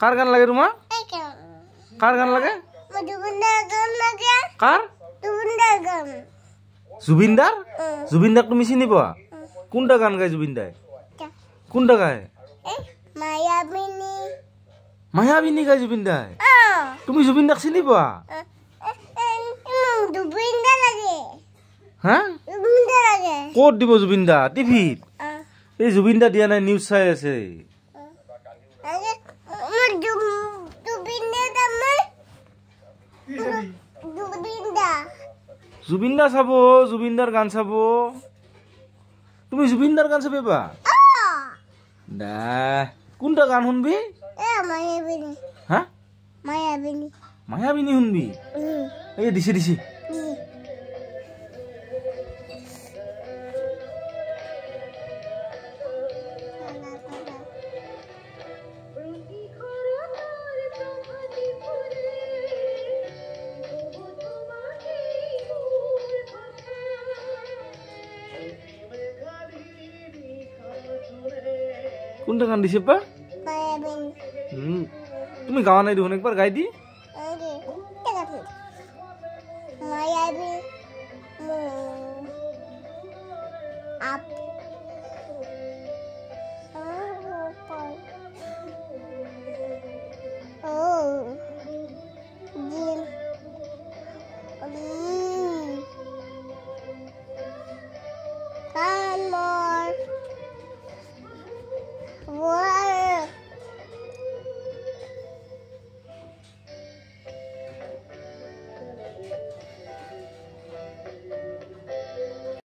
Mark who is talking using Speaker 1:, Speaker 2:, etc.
Speaker 1: কাৰ গান লাগে তোমাক কাৰ গান লাগে কাৰ জুবিনদাৰ জুবিনদাক তুমি চিনি পোৱা কোনটা গান গায় জুবিনদাই কোনটা গায় মায়াবিনী গায় জুবিনদাই তুমি জুবিনদাক চিনি পোৱা হা ক'ত দিব জুবিনদা টিভিত এই জুবিনদা দিয়া নাই নিউজ চাই আছে জুবিনদা চাব জুবিনদাৰ গান চাব তুমি জুবিনদাৰ গান চাবিবা দা কোনটা গান শুনবি হা মায়াবিনী শুনবি এই দিছি দিছি কোনটা গান দিছে বা তুমি গাওয়া নাই দেখোন একবার গাই দি